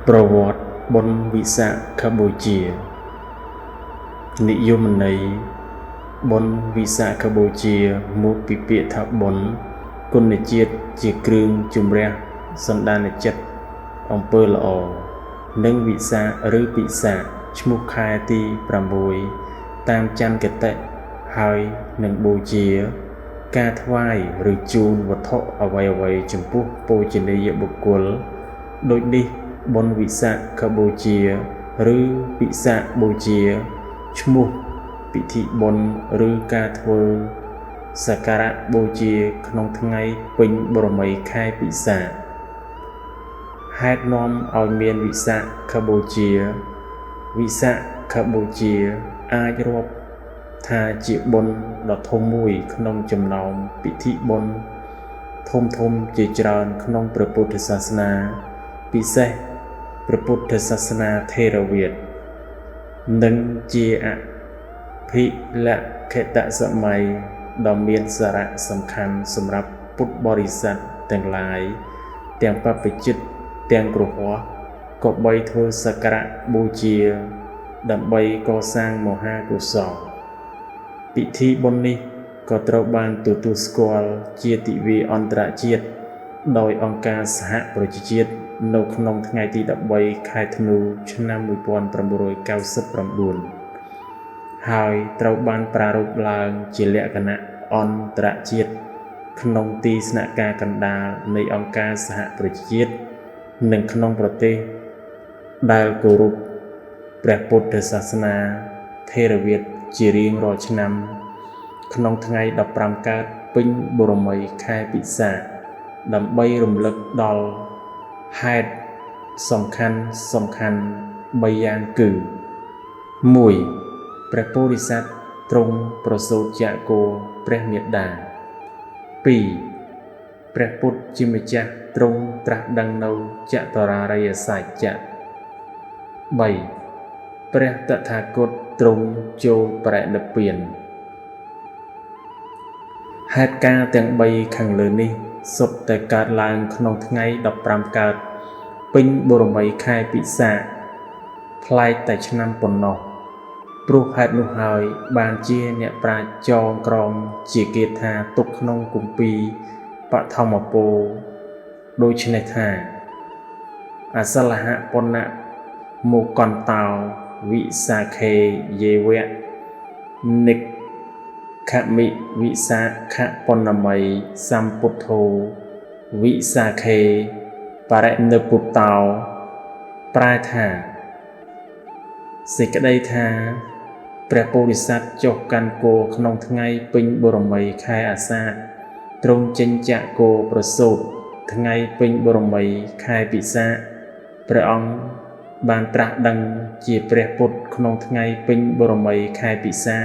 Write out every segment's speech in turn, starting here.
ប្រវត្តិបុណ្យវិសាខបូជានិយមន័យបុណ្យវិសាខបូជាមកពីពាក្យថាបុណ្យគុណជាតិជាគ្រឿងជំរះសន្តានចិត្តអំពើល្អនិងវិសាឬពិសាឈ្មោះខែទី6តាមចន្ទគតិហើយនឹងបូជាការថ្វាយឬជូនវត្ថុអ្វីៗចំពោះបូជនីយបុគ្គលដូចនេះបុណ្យវិសាខបូជាឬពិសាបូជាឈ្មោះពិធីបុណ្យឬការធ្វើសក្ការៈបូជាក្នុងថ្ងៃពេញបរមីខែពិសាហេតុនាំឲ្យមានវិសាខបូជាវិសាខបូជាអាចរាប់ថាជាបុណ្យដ៏ធំមួយក្នុងចំណោមពិធីបុណ្យធំជាច្រើនក្នុងព្រះពុទ្ធសាសនាពិសេសព្រះពុទ្ធសាសនាថេរវាទនិងជាអភិលក្ខតសម័យដ៏មានសារៈសំខាន់សម្រាប់ពុទ្ធបរិស័ទទាំងឡាយទាំងបព្វជិតទាំងគ្រហស្ថក៏បីធ្វើសក្ការៈបូជាដើម្បីកសាងមហាកុសលពិធីបុណ្យនេះក៏ត្រូវបានទទួលស្គាល់ជាទិវាអន្តរជាតិដោយអង្គការសហប្រជាជាតិនៅក្នុងថ្ងៃទី13ខែធ្នូឆ្នាំ1999ហើយត្រូវបានប្រារព្ធឡើងជាលក្ខណៈអន្តរជាតិក្នុងទីស្នាក់ការកណ្ដាលនៃអង្គការសហប្រជាជាតិនិងក្នុងប្រទេសដែលគោរពព្រះពុទ្ធសាសនាថេរវាទជារៀងរាល់ឆ្នាំក្នុងថ្ងៃ15កើតពេញបរមីខែពិសាដើម្បីរំលឹកដល់ហេតុសំខាន់3យ៉ាងគឺ 1. ព្រះពោធិសត្វទ្រង់ប្រសូតជាគោព្រះមាតា 2. ព្រះពុទ្ធជាម្ចាស់ទ្រង់ត្រាស់ដឹងនៅចតុរារិយសច្ចៈ 3. ព្រះតថាគតទ្រង់ចូលបរិនិព្វានហេតុការណ៍ទាំង3ខាងលើនេះសុទ្ធតែកើតឡើងក្នុងថ្ងៃ15កើតពេញបរមីខែពិសាប្លែកតែឆ្នាំប៉ុណ្ណោះព្រោះហេតុនោះហើយបានជាអ្នកប្រាជ្ញចងក្រងជាគាថាទុកក្នុងគម្ពីរបឋមពោធិដូច្នេះថាអសលហបុណ្ណមកន្តោវិសាខេយេវៈនិក្ខមិវិសាខបុណ្ណមីសម្ពុទ្ធោវិសាខេបរិនិព្វតោប្រែថាសេចក្តីថាព្រះពោធិសត្វចុះកាន់គោក្នុងថ្ងៃពេញបរមីខែអាសាឍទ្រង់ចេញចាក់គោប្រសូតថ្ងៃពេញបរមីខែពិសាព្រះអង្គបានត្រាស់ដឹងជាព្រះពុទ្ធក្នុងថ្ងៃពេញបរមីខែពិសា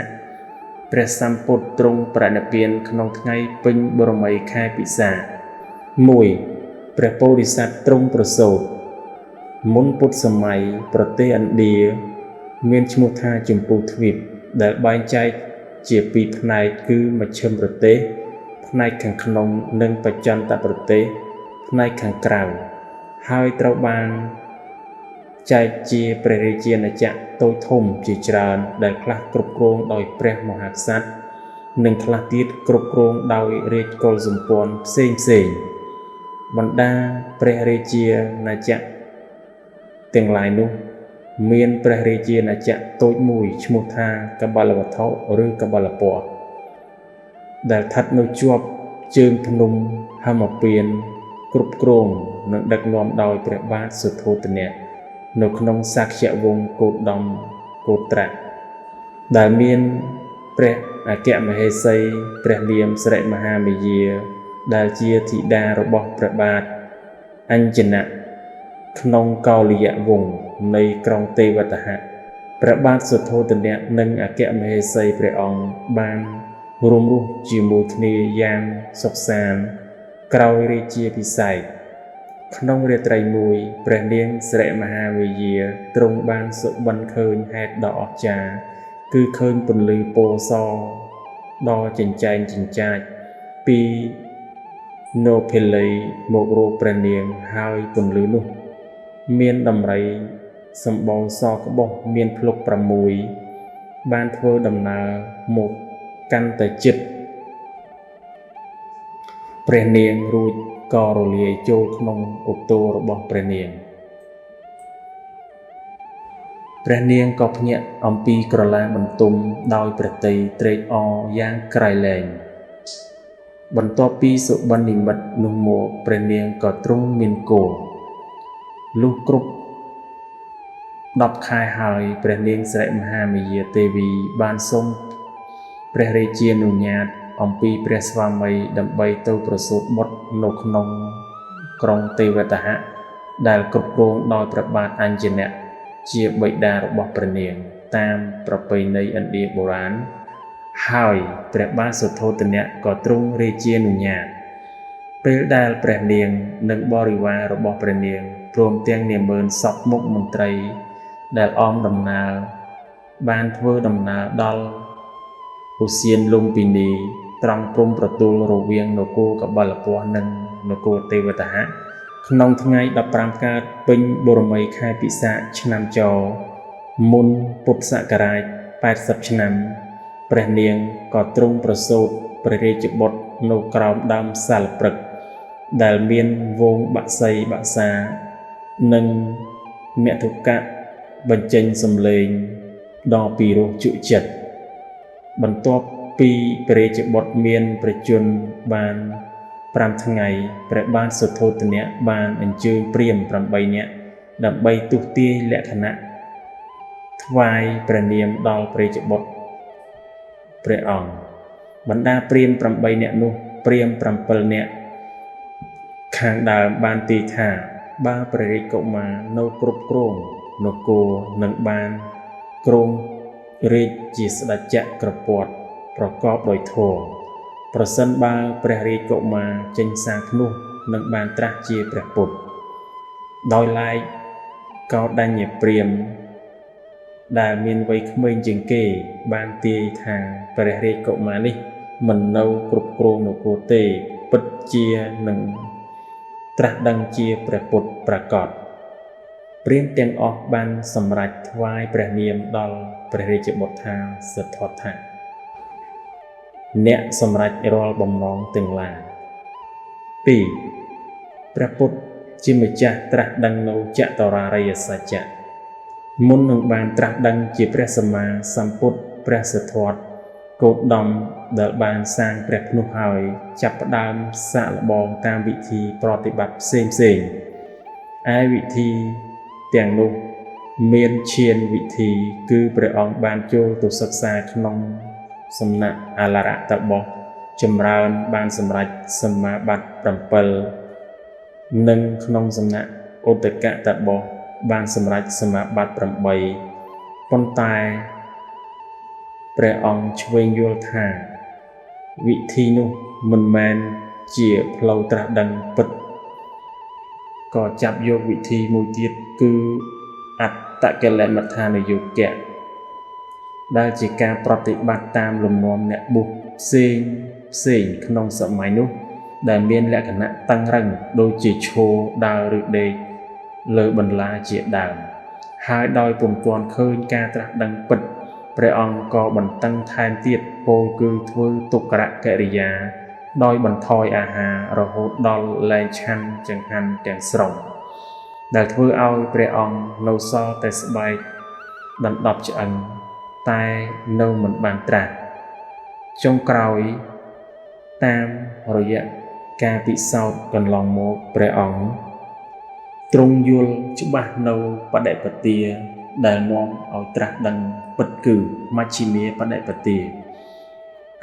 ព្រះសម្ពុទ្ធទ្រង់បរិនិព្វានក្នុងថ្ងៃពេញបរមីខែពិសា 1. ព្រះពោធិសត្វទ្រង់ប្រសូតមុនពុទ្ធសម័យប្រទេសឥណ្ឌាមានឈ្មោះថាចម្ពូទ្វីបដែលបែងចែកជាពីរផ្នែកគឺមជ្ឈិមប្រទេសផ្នែកខាងក្នុងនិងបច្ចន្តប្រទេសផ្នែកខាងក្រៅហើយត្រូវបានចែកជាព្រះរាជាណាចក្រតូចធំជាច្រើនដែលខ្លះគ្រប់គ្រងដោយព្រះមហាក្សត្រនិងខ្លះទៀតគ្រប់គ្រងដោយរាជកុលសម្ព័ន្ធផ្សេងបណ្ដាព្រះរាជាណាចក្រទាំងឡាយនោះមានព្រះរាជាណាចក្រតូចមួយឈ្មោះថាកបលវត្ថុឬកបលពស្តុដែលស្ថិតនៅជាប់ជើងភ្នំហមពៀនគ្រប់គ្រងនិងដឹកនាំដោយព្រះបាទសុទ្ធោទនៈនៅក្នុងសាក្យវង្សកោតមកោត្រៈដែលមានព្រះអគ្គមហេសីព្រះនាមសិរិមហាមាយាដែលជាធីតារបស់ព្រះបាទអញ្ជណៈក្នុងកោលយវង្សនៃក្រុងទេវតហៈព្រះបាទសុទ្ធោទនៈនិងអគ្គមហេសីព្រះអង្គបានរួមរស់ជាមួយគ្នាយ៉ាងសុខសាន្តក្រោយរាជាភិសេកក្នុងរាត្រីមួយព្រះនាងសិរិមហាមាយាទ្រង់បានសុបិនឃើញហេតុដ៏អស្ចារ្យគឺឃើញពន្លឺពណ៌សដ៏ចិញ្ចែងចិញ្ចាចពីនោភីលីមករកព្រះនាងហើយពន្លឺនោះ មានដំរីសម្បូរសក្បុសមានភ្លុក6បានធ្វើដំណើរមកកាន់តែជិតព្រះនាងរួចក៏រលាយចូលក្នុងឧទររបស់ព្រះនាងព្រះនាងក៏ភ្ញាក់អំពីក្រឡាបន្ទំដោយព្រះទ័យត្រេកអរយ៉ាងក្រៃលែងបន្ទាប់ពីសុបិននិមិត្តនោះមកព្រះនាងក៏ទ្រង់មានគោលុះគ្រប់10ខែហើយព្រះនាងសិរិមហាមាយាទេវីបានសូមព្រះរាជានុញ្ញាតអំពីព្រះស្វាមីដើម្បីទៅប្រសូតបុត្រនៅក្នុងក្រុងទេវតហៈដែលគ្រប់គ្រងដោយព្រះបាទអញ្ញនៈជាបិតារបស់ព្រះនាងតាមប្រពៃណីឥណ្ឌាបុរាណហើយព្រះបាទសុទ្ធោទនៈក៏ទ្រង់រាជានុញ្ញាតពេលដែលព្រះនាងនិងបរិវាររបស់ព្រះនាងព្រមទាំងនាម៉ឺនសពមុខមន្ត្រីដែលអមដំណើរបានធ្វើដំណើរដល់ឧសៀនលំពិនីត្រង់ព្រំប្រទល់រវាងនគរកបិលពស្តុនិងនគរទេវតហៈក្នុងថ្ងៃ15កើតពេញបូរមីខែពិសាខឆ្នាំចមុនពុទ្ធសករាជ80ឆ្នាំព្រះនាងក៏ទ្រង់ប្រសូតព្រះរាជបុត្រនៅក្រោមដើមសាលព្រឹក្សដែលមានវងបក្សីបក្សានិងមតុកៈបញ្ចេញសំឡេងដ៏ពីរោះជក់ចិត្តបន្ទាប់ពីព្រះរាជបុត្រមានប្រជញ្ញបាន5ថ្ងៃព្រះបាទសុទ្ធោទនៈបានអញ្ជើញព្រាហ្មណ៍8នាក់ដើម្បីទស្សទាយលក្ខណៈថ្វាយព្រះនាមដល់ព្រះរាជបុត្រព្រះអង្គបណ្ដាព្រាហ្មណ៍8នាក់នោះព្រាហ្មណ៍7នាក់ខាងដើមបានទីថាបើព្រះរាជកុមារនៅគ្រប់គ្រងនគរនឹងបានគ្រងរាជជាស្ដេចក្រពាត់ប្រកបដោយធម៌ប្រសិនបើព្រះរាជកុមារចេញសាឃ្នោះនឹងបានត្រាស់ជាព្រះពុទ្ធដោយឡែកកោដញ្ញព្រាហ្មណ៍ដែលមានវ័យក្មេងជាងគេបានទាយថាព្រះរាជកុមារនេះមិននៅគ្រប់គ្រងនគរទេពិតជានឹងត្រាស់ដឹងជាព្រះពុទ្ធប្រកបព្រាហ្មណ៍ទាំងអស់បានសម្រេចថ្វាយព្រះនាមដល់ព្រះរាជបុត្រថាសិទ្ធត្ថៈអ្នកសម្រេចរាល់បំណងទាំងឡាយ 2. ព្រះពុទ្ធជាម្ចាស់ត្រាស់ដឹងនៅចតុរារិយសច្ចៈមុននឹងបានត្រាស់ដឹងជាព្រះសម្មាសម្ពុទ្ធព្រះសិទ្ធត្ថគោតមដែលបានសាងព្រះភ្នោះហើយចាប់ផ្ដើមសាកល្បងតាមវិធីប្រតិបត្តិផ្សេងឯវិធីទាំងនោះមានឈានវិធីគឺព្រះអង្គបានចូលទៅសិក្សាក្នុងសំណាក់អលរតបោះចម្រើនបានសម្រេចសមាបត្តិ7និងក្នុងសំណាក់ឧតកតបោះបានសម្រេចសមាបត្តិ8ប៉ុន្តែព្រះអង្គឆ្វេងយល់ថាវិធីនោះមិនមែនជាផ្លូវត្រាស់ដឹងពិតក៏ចាប់យកវិធីមួយទៀតគឺអត្តកិលមដ្ឋានយោគៈដែលជាការប្រតិបត្តិតាមលំនាំអ្នកបុស្សផ្សេងក្នុងសម័យនោះដែលមានលក្ខណៈតឹងរ៉ឹងដូចជាឈរដើរឬដេកលើបន្លាជាដើមហើយដោយពុំទាន់ឃើញការត្រាស់ដឹងពិតព្រះអង្គក៏បន្តឹងថែមទៀតពោលគឺធ្វើទុក្ករកិរិយាដោយបន្ថយអាហាររហូតដល់លែងឆាន់ចង្ហាន់ទាំងស្រុងដែលធ្វើឲ្យព្រះអង្គនៅសល់តែស្បែកដណ្ដប់ឆ្អឹងតែនៅមិនបានត្រាស់ចុងក្រោយតាមរយៈការពិសោធន៍កន្លងមកព្រះអង្គទ្រង់យល់ច្បាស់នៅបដិបទាដែលនាំឲ្យត្រាស់ដឹងពិតគឺមជ្ឈិមាបដិបទា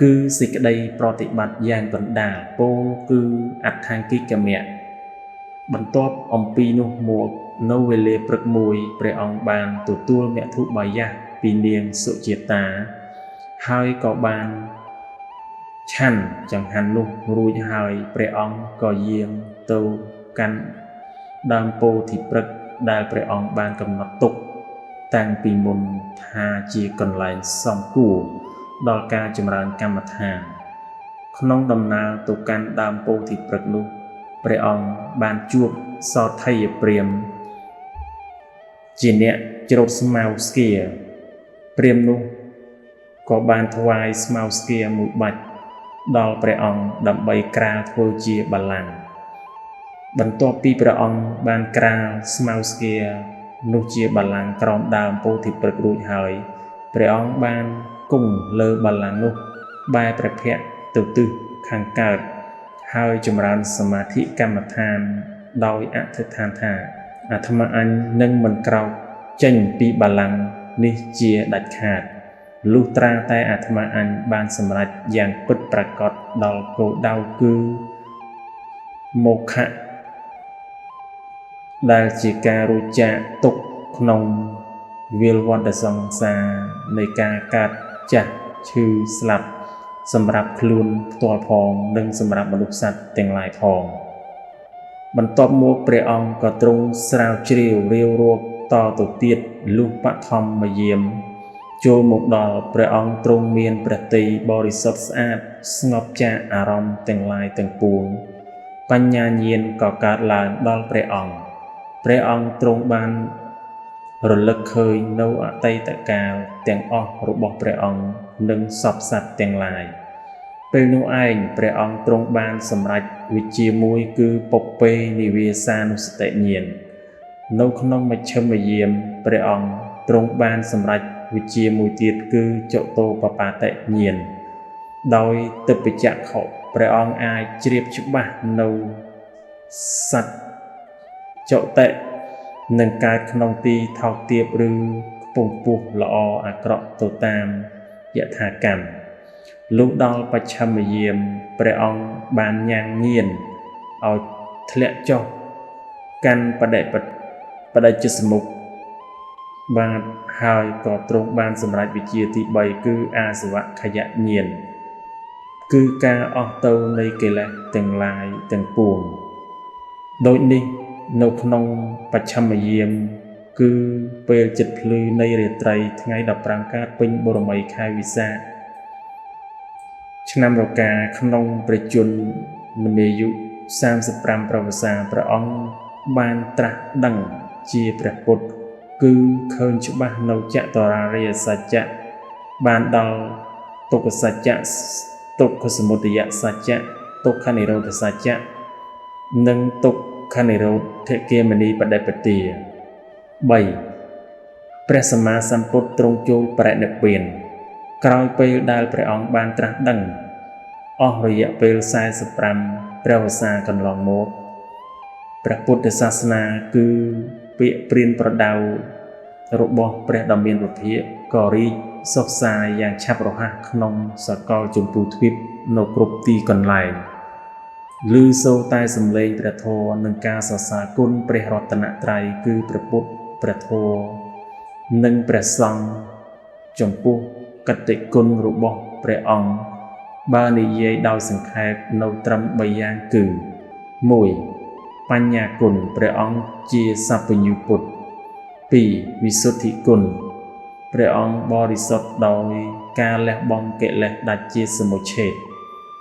គឺសេចក្តីប្រតិបត្តិយ៉ាងកណ្ដាលពោលគឺអដ្ឋង្គិកមៈបន្ទាប់អំពីនោះមកនៅវេលាព្រឹកមួយព្រះអង្គបានទទួលមធុបាយៈពីនាងសុជាតាហើយក៏បានឆាន់ចង្ហាន់នោះរួចហើយព្រះអង្គក៏យាងទៅកាន់ដើមពោធិព្រឹក្សដែលព្រះអង្គបានកំណត់ទុកតាំងពីមុនថាជាកន្លែងសំគួរដល់ការចម្រើនកម្មដ្ឋានក្នុងដំណើរទៅកាន់ដើមពោធិព្រឹក្សនោះព្រះអង្គបានជួបសោថយព្រាហ្មណ៍ ជាអ្នកច្រូតស្មៅស្គៀព្រាហ្មណ៍នោះក៏បានថ្វាយស្មៅស្គៀមួយបាច់ដល់ព្រះអង្គដើម្បីក្រាលធ្វើជាបល្ល័ង្កបន្ទាប់ពីព្រះអង្គបានក្រាលស្មៅស្គៀនោះជាបល្ល័ង្កក្រោមដើមពោធិព្រឹក្សរួចហើយព្រះអង្គបានគង់លើបល្ល័ង្កនោះបែរព្រះភ័ក្ត្រទៅទិសខាងកើតហើយចម្រើនសមាធិកម្មដ្ឋានដោយអធិដ្ឋានថាអាត្មាអញនឹងមិនក្រោកចេញពីបល្ល័ង្កនេះជាដាច់ខាតលុះត្រាតែអាត្មាអញបានសម្រេចយ៉ាងពិតប្រាកដដល់គោលដៅគឺមោក្ខៈដែលជាការរួចចាកទុក្ខក្នុងវាលវដ្តសង្សារនៃការកើតចាស់ឈឺស្លាប់សម្រាប់ខ្លួនផ្ទាល់ផងនិងសម្រាប់មនុស្សសត្វទាំងឡាយផងបន្ទាប់មកព្រះអង្គក៏ទ្រង់ស្រាវជ្រាវរាវរកតទៅទៀតលុះបឋមយាមចូលមកដល់ព្រះអង្គទ្រង់មានព្រះទ័យបរិសុទ្ធស្អាតស្ងប់ចាកអារម្មណ៍ទាំងឡាយទាំងពួងបញ្ញាញាណក៏កើតឡើងដល់ព្រះអង្គទ្រង់បានរលឹកឃើញនៅអតីតកាលទាំងអស់របស់ព្រះអង្គនិងសពសត្វទាំងឡាយពេលនោះឯងព្រះអង្គទ្រង់បានសម្រេចវិជ្ជាមួយគឺពុព្ពេនិវាសានុសតិញាណនៅក្នុងមជ្ឈិមយាមព្រះអង្គទ្រង់បានសម្រេចវិជ្ជាមួយទៀតគឺចតុបបាតិញាណដោយទិព្វចក្ខុព្រះអង្គអាចជ្រាបច្បាស់នៅសត្វចតិនឹងកើតក្នុងទីថោកទាបឬខ្ពង់ខ្ពស់ល្អអាក្រក់ទៅតាមយថាកម្មលុះដល់បច្ឆិមយាមព្រះអង្គបានញ៉ាំងញៀនឲ្យធ្លាក់ចុះកាន់បដិច្ចសមុខបាទហើយក៏ទ្រង់បានសម្រេចវិជ្ជាទី3គឺអាសវខយញាណគឺការអស់ទៅនៃកិលេសទាំងឡាយទាំងពួងដូចនេះនៅក្នុងបច្ឆិមយាមគឺពេលជិតភ្លឺនៃរាត្រីថ្ងៃ15កើតពេញបូរមីខែវិសាខឆ្នាំរកាក្នុងព្រះជន្មនាយុ35ប្រវស្សាព្រះអង្គបានត្រាស់ដឹងជាព្រះពុទ្ធគឺឃើញច្បាស់នៅចតុរារិយសច្ចៈបានដល់ទុក្ខសច្ចៈទុក្ខសមុទយសច្ចៈទុក្ខនិរោធសច្ចៈនិងទុក្ខនិរោធគិមនីបដិបទា3ព្រះសម្មាសម្ពុទ្ធទ្រង់ចូលបរិនិព្វានក្រោយពេលដែលព្រះអង្គបានត្រាស់ដឹងអស់រយៈពេល45ព្រះវស្សាកន្លងមកព្រះពុទ្ធសាសនាគឺពាក្យព្រានប្រដៅរបស់ព្រះដ៏មានពភាកក៏រីកសុខសាយយ៉ាងឆាប់រហ័សក្នុងសកលជម្ពូទ្វីបនៅគ្រប់ទីកន្លែងឮសូរតែសំឡេងព្រះធម៌និងការសរសើរគុណព្រះរតនត្រ័យគឺព្រះពុទ្ធព្រះធម៌និងព្រះសង្ឃចំពោះកតេគុណរបស់ព្រះអង្គបើនិយាយដោយសង្ខេបនៅត្រឹម3យ៉ាងគឺ 1. បញ្ញាគុណព្រះអង្គជាសព្វញ្ញូពុទ្ធ 2. វិសុទ្ធិគុណព្រះអង្គបរិសុទ្ធដោយការលះបង់កិលេសដាច់ជាសមុច្ឆេទ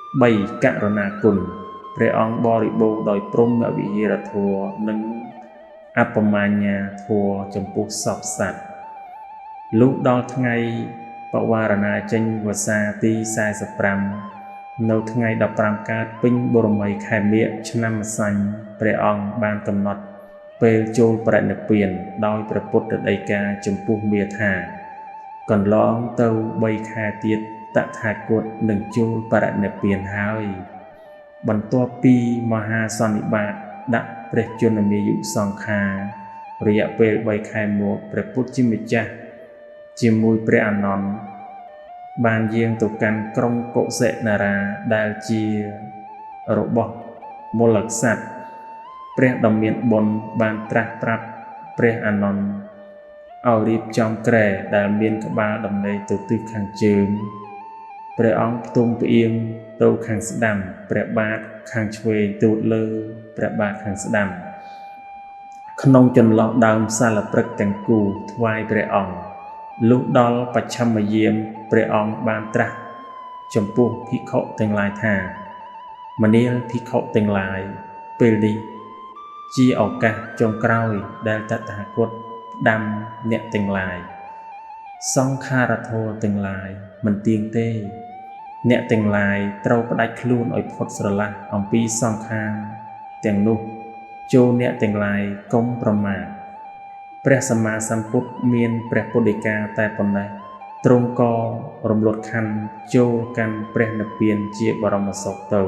3. ករុណាគុណព្រះអង្គបរិបូរណ៍ដោយព្រហ្មវិហារធម៌និងអបមាញ្ញាធម៌ចំពោះសពសត្វលុះដល់ថ្ងៃបវារណាចេញវស្សាទី45នៅថ្ងៃ15កើតពេញបូរមីខែមិញឆ្នាំម្សាញ់ព្រះអង្គបានកំណត់ពេលចូលបរិនិព្វានដោយព្រះពុទ្ធដីកាចំពោះមាថាកន្លងទៅ3ខែទៀតតថាគតនឹងចូលបរិនិព្វានហើយបន្ទាប់ពីមហាសន្និបាតដាក់ព្រះជន្មាយុសង្ខាររយៈពេល3ខែមកព្រះពុទ្ធជាម្ចាស់ជាមួយព្រះអានន្ទបានយាងទៅកាន់ក្រុងកុសិនារាដែលជារបស់មូលក្សត្រព្រះដ៏មានបុណ្យបានត្រាស់ប្រាប់ព្រះអានន្ទឲ្យរៀបចំគ្រែដែលមានក្បាលដំណេកទៅទិសខាងជើងព្រះអង្គផ្ទុំផ្អៀងទៅខាងស្ដាំព្រះបាទខាងឆ្វេងទូតលើព្រះបាទខាងស្ដាំក្នុងចន្លោះដើមសាលព្រឹក្សទាំងគូថ្វាយព្រះអង្គលុះដល់បច្ឆិមយាមព្រះអង្គបានត្រាស់ចំពោះភិក្ខុទាំងឡាយថាមនាលភិក្ខុទាំងឡាយពេលនេះជាឱកាសចុងក្រោយដែលតថាគត ដាំអ្នកទាំងឡាយសង្ខារធម៌ទាំងឡាយមិនទៀងទេអ្នកទាំងឡាយត្រូវផ្ដាច់ខ្លួនឲ្យផុតស្រឡះអំពីសង្ខារទាំងនោះចូលអ្នកទាំងឡាយកុំប្រមាទព្រះសម្មាសម្ពុទ្ធមានព្រះពុទ្ធដីកាតែប៉ុណ្ណេះទ្រង់ក៏រំលត់ខណ្ឌចូលកាន់ព្រះនិព្វានជាបរមសុខទៅ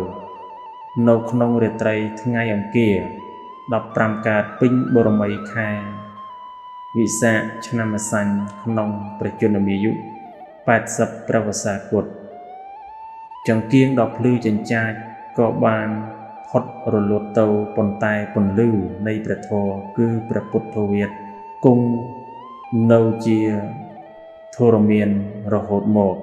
នៅក្នុងរាត្រីថ្ងៃអង្គារ15កើតពេញបរមីខែវិសាខឆ្នាំម្សាញ់ក្នុងព្រះជន្មាយុ80ព្រះវស្សាគតចង្គៀងដ៏ភ្លឺចិញ្ចាចក៏បានផុតរលត់ទៅប៉ុន្តែពន្លឺនៃព្រះធម៌គឺព្រះពុទ្ធវាទគង់នៅជាធរមានរហូតមក